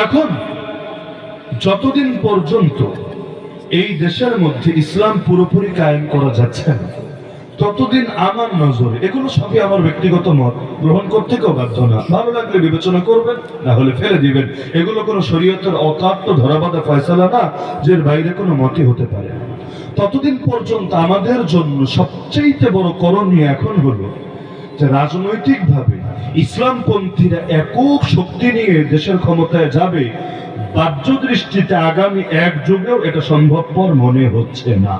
এখন যতদিন পর্যন্ত এই দেশের মধ্যে ইসলাম পুরোপুরি কায়েম করা যাচ্ছে না, ততদিন আমার নজরে এগুলো সবই আমার ব্যক্তিগত মত, গ্রহণ করতে কেউ বাধ্য না, ভালো লাগলে বিবেচনা করবেন, না হলে ফেলে দিবেন। এগুলো কোনো শরীয়তের অকাট্য ধরাবাঁধা ফয়সালা না, যে বাইরে কোনো মতই হতে পারে। ততদিন পর্যন্ত আমাদের জন্য সবচেয়ে বড় করণীয় এখন হলো যে রাজনৈতিকভাবে ইসলামপন্থীরা একক শক্তি নিয়ে দেশের ক্ষমতায় যাবে, বাহ্য দৃষ্টিতে আগামী এক যুগেও এটা সম্ভবপর মনে হচ্ছে না।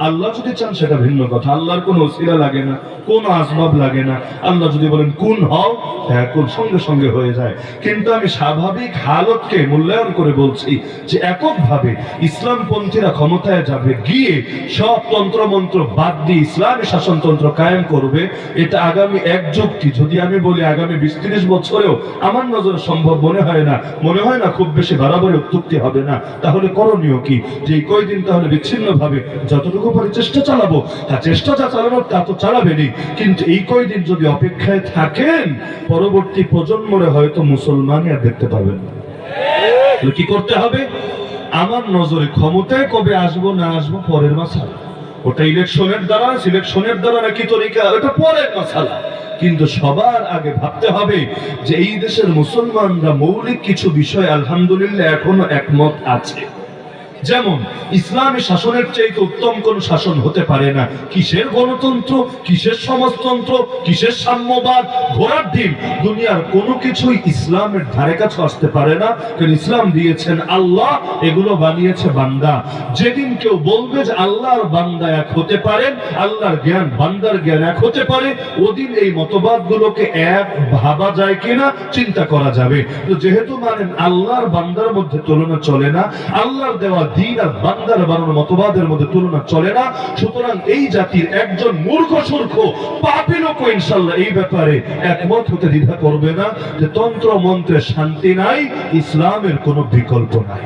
আল্লাহ যদি চান সেটা ভিন্ন কথা, আল্লাহর কোনো ওসিলা লাগে না, কোনো আসবাব লাগে না। আল্লাহ যদি বলেন কুন হও, হ্যাঁ কুন সঙ্গে সঙ্গে হয়ে যায়। কিন্তু আমি স্বাভাবিক হালতকে মূল্যায়ন করে বলছি যে এককভাবে ইসলামপন্থীরা ক্ষমতায় যাবে, গিয়ে সব তন্ত্রমন্ত্র বাদ দিয়ে ইসলামী শাসনতন্ত্র কায়েম করবে, এটা আগামী এক যুগ কি, যদি আমি বলি আগামী 20-30 বছরেও আমার নজরে সম্ভব মনে হয় না, খুব বেশি বাড়াবাড়ি উত্তক্তি হবে না। তাহলে করণীয় কি? যে এই কয়দিন তাহলে বিচ্ছিন্নভাবে যতটুকু পারি চেষ্টা চালাবো, তা চেষ্টা যা চালানোর তা তো চালাবেনই, কিন্তু এই কয়দিন যদি অপেক্ষায় থাকেন, পরবর্তী প্রজন্মরে হয়তো মুসলমানই আর দেখতে পাবেন না। কি করতে হবে? আমার নজরে ক্ষমতায় কবে আসবো না আসবো পরের মাসালা, ওটা ইলেকশনের দ্বারা সিলেকশনের দ্বারা নাকি তরিকা, ওটা পরের মাসালা। কিন্তু সবার আগে ভাবতে হবে যে এই দেশের মুসলমানরা মৌলিক কিছু বিষয় আলহামদুলিল্লাহ এখনো একমত আছে। যেমন ইসলামী শাসনের চাইতে উত্তম কোন শাসন হতে পারে না। কিসের গণতন্ত্র, কিসের সমাজতন্ত্র, কিসের সাম্যবাদ, ঘোড়ার ডিম, দুনিয়ার কোনো কিছুই ইসলামের ধারে কাছে আসতে পারে না। কারণ ইসলাম দিয়েছেন আল্লাহ, এগুলো বানিয়েছে বান্দা। যেদিন কেউ বলবে যে আল্লাহর বান্দা এক হতে পারেন, আল্লাহর জ্ঞান বান্দার জ্ঞান এক হতে পারে, ওদিন এই মতবাদগুলোকে এক ভাবা যায় কিনা চিন্তা করা যাবে। তো যেহেতু মানেন আল্লাহর বান্দার মধ্যে তুলনা চলে না, আল্লাহর দেওয়া দিন আর বান্দার বানানো মতবাদের মধ্যে তুলনা চলে না, সুতরাং এই জাতির একজন মূর্খ সূর্খ পাপী লোক ইনশাআল্লাহ এই ব্যাপারে একমত হতে দ্বিধা করবে না যে তন্ত্র মন্ত্রে শান্তি নাই, ইসলামের কোনো বিকল্প নাই।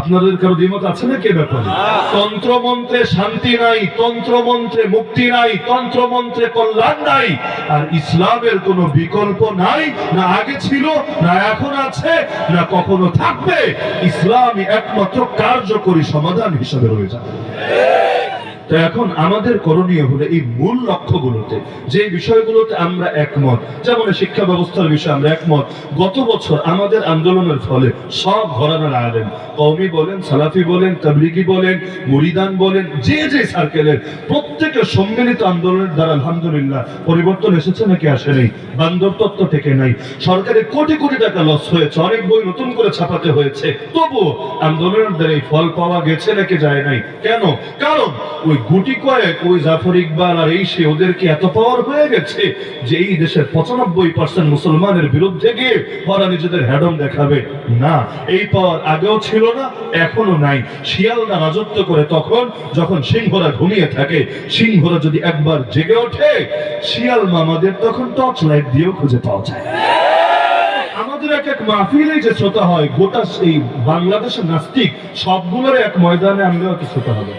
আপনাদের কারো দ্বিমত আছে না কে ব্যাপারে? তন্ত্র মন্ত্রে শান্তি নাই, তন্ত্র মন্ত্রে মুক্তি নাই, তন্ত্র মন্ত্রে কল্যাণ নাই, আর ইসলামের কোনো বিকল্প নাই, না আগে ছিল, না এখন আছে, না কখনো থাকবে। ইসলামই একমাত্র কার্যকরী সমাধান হিসেবে রয়ে যাবে। তো এখন আমাদের করণীয় হলো এই মূল লক্ষ্যগুলোতে, যে বিষয়গুলোতে আমরা একমত, যেমন শিক্ষা ব্যবস্থার বিষয়ে আমরা একমত। গত বছর আমাদের আন্দোলনের ফলে সব ঘরানার আলেম, কওমি বলেন, সালাফি বলেন, তাবলিগি বলেন, মুরিদান বলেন, যে যে সার্কেলের প্রত্যেকের সম্মিলিত আন্দোলনের দ্বারা আলহামদুলিল্লাহ পরিবর্তন এসেছে নাকি আসে নেই? বান্দর তত্ত্ব থেকে নাই, সরকারের কোটি কোটি টাকা লস হয়েছে, অনেক বই নতুন করে ছাপাতে হয়েছে, তবুও আন্দোলনের দ্বারা এই ফল পাওয়া গেছে নাকি যায় নাই? কেন? কারণ ওই গুটি কয়েক, ওই জাফর ইকবাল আর এই সে, ওদেরকে এত পাওয়ার হয়ে গেছে যে এই দেশের 95% মুসলমানের বিরুদ্ধে গিয়ে ওরা নিজেদের হ্যাডম দেখাবে না। এই পাওয়ার আগেও ছিল না, এখনো নাই। শিয়ালরা রাজত্ব করে তখন যখন সিংহরা ঘুমিয়ে থাকে। সিংহরা যদি একবার জেগে ওঠে, শিয়াল মামাদের তখন টর্চ লাইট দিয়েও খুঁজে পাওয়া যায়। আমাদের এক এক মাহফিলে যে শ্রোতা হয়, গোটা এই বাংলাদেশের নাস্তিক সবগুলোর এক ময়দানে আমরাও কি শ্রোতা হবে।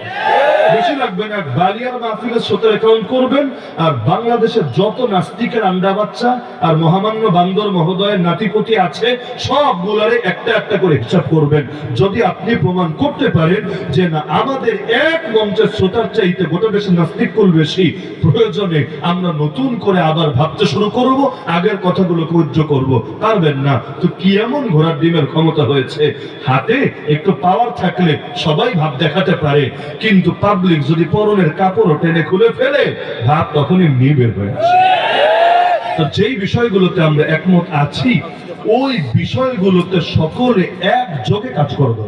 বেশি লাগবে না, বালিয়ার মাহফিলের শ্রোতা অ্যাকাউন্ট করবেন, আর বাংলাদেশের যত নাস্তিকের আন্ডা বাচ্চা আর মহামান্য বান্দর মহোদয়ের নাতিপতি আছে, সবগুলারে একটা একটা করে হিসাব করবেন। যদি আপনি প্রমাণ করতে পারেন যে না, আমাদের এক মঞ্চের শ্রোতার চাইতে গোটা দেশের নাস্তিক কুল বেশি, প্রয়োজনে আমরা নতুন করে আবার ভাবতে শুরু করব, আগের কথাগুলোকে উজ্জ্ব করব। পারবেন না তো কি এমন ঘোড়ার ডিমের ক্ষমতা হয়েছে? হাতে একটু পাওয়ার থাকলে সবাই ভাব দেখাতে পারে, কিন্তু পাবলিক যদি পরনের কাপড় টেনে খুলে ফেলে, ভাব তখনই বের হয়ে আসে। তো যেই বিষয়গুলোতে আমরা একমত আছি, ওই বিষয়গুলোতে সকলে একযোগে কাজ করবে।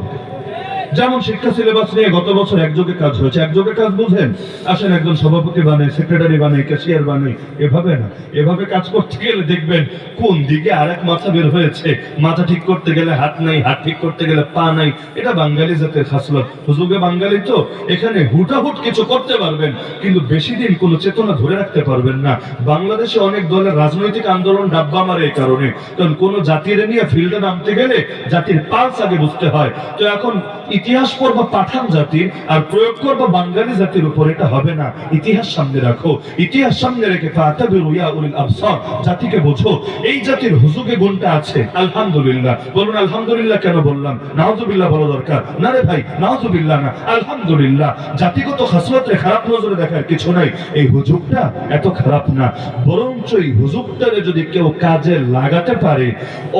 যেমন শিক্ষা সিলেবাস নিয়ে গত বছর একযোগে কাজ হয়েছে। একযোগে কাজ বুঝেন? আসেন একজন সভাপতি বানাই, সেক্রেটারি বানাই, ক্যাশিয়ার বানাই, এভাবে না। এভাবে কাজ করতে গেলে দেখবেন কোন দিকে আরেক মাথা বের হয়েছে। মাথা ঠিক করতে গেলে হাত নাই, হাত ঠিক করতে গেলে পা নাই। এটা বাঙালি জাতের খাসলত। হুজুগে বাঙালি তো এখানে হুটাহুট কিছু করতে পারবেন, কিন্তু বেশি দিন কোনো চেতনা ধরে রাখতে পারবেন না। বাংলাদেশে অনেক দলের রাজনৈতিক আন্দোলন ডাব্বা মারে এই কারণে, কারণ কোন জাতির নিয়ে ফিল্ডে নামতে গেলে জাতির পালস আগে বুঝতে হয়। তো এখন ইতিহাস পড়বা পাঠান জাতির আর প্রয়োগ করবা বাঙালি জাতির উপর, এটা হবে না। ইতিহাস সামনে রাখো, ইতিহাস সামনে রেখে ফাতাবিরু ইয়া উলিল আবসার, জাতিকে বোঝো। এই জাতির হুজুগে গুণটা আছে, আলহামদুলিল্লাহ বলুন। আলহামদুলিল্লাহ কেন বললাম? নাউজুবিল্লাহ বলা দরকার না রে ভাই, নাউজুবিল্লাহ না, আলহামদুলিল্লাহ। জাতিগত খাসলতে খারাপ নজরে দেখার কিছু নাই। এই হুজুগটা এত খারাপ না, বরঞ্চ এই হুজুগটারে যদি কেউ কাজে লাগাতে পারে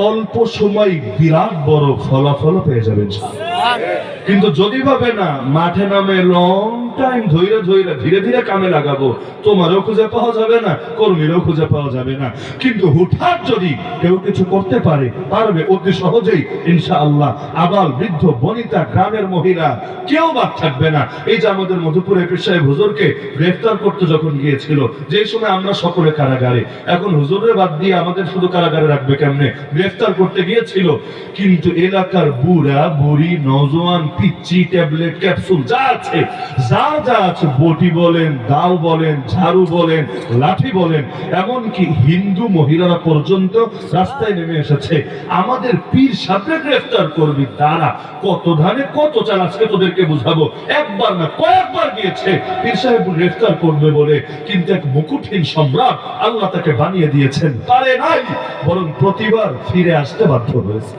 অল্প সময় বিরাট বড় ফলাফল পেয়ে যাবে। কিন্তু যদি ভাবে না মাঠে নামে লং টাইম ধৈর্য ধৈর্য ধীরে ধীরে কামে লাগাবো, তোমারও খুঁজে পাওয়া যাবে না, কর্মীরও খুঁজে পাওয়া যাবে না। কিন্তু হুঠাৎ যদি কেউ কিছু করতে পারে, পারবে অতি সহজেই ইনশাআল্লাহ। আবাল বৃদ্ধ বনিতা গ্রামের মহিলা কেউ বাদ থাকবে না। এই যে আমাদের মধুপুরে পীর সাহেব হুজুরকে গ্রেফতার করতে যখন গিয়েছিল, যে সময় আমরা সকলে কারাগারে, এখন হুজুরের বাদ দিয়ে আমাদের শুধু কারাগারে রাখবে কেমনে? গ্রেফতার করতে গিয়েছিল, কিন্তু এলাকার বুড়া বুড়ি নওজোয়ান পিচ্চি ট্যাবলেট ক্যাপসুল যা আছে, যা আছে, বটি বলেন, দাও বলেন, ঝাড়ু বলেন, লাঠি বলেন, এমনকি হিন্দু মহিলারা পর্যন্ত রাস্তায় নেমে এসেছে। আমাদের পীর সাহেবকে গ্রেফতার করবি, তারা কত ধানে কত চাল, আজকে তোদেরকে বুঝাবো। একবার না কয়েকবার গিয়েছে পীর সাহেব গ্রেফতার করবে বলে, কিন্তু এক মুকুটহীন সম্রাট আল্লাহ তাকে বানিয়ে দিয়েছেন, পারে নাই, বরং প্রতিবার ফিরে আসতে বাধ্য হয়েছে।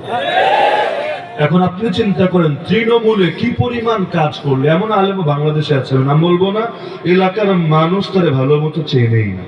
এখন আপনি চিন্তা করেন তৃণমূলে কি পরিমাণ কাজ করলে। এমন আলেম বাংলাদেশে আছে, নাম বলবো না, এলাকার মানুষ তারে ভালো মতো চেনেই না।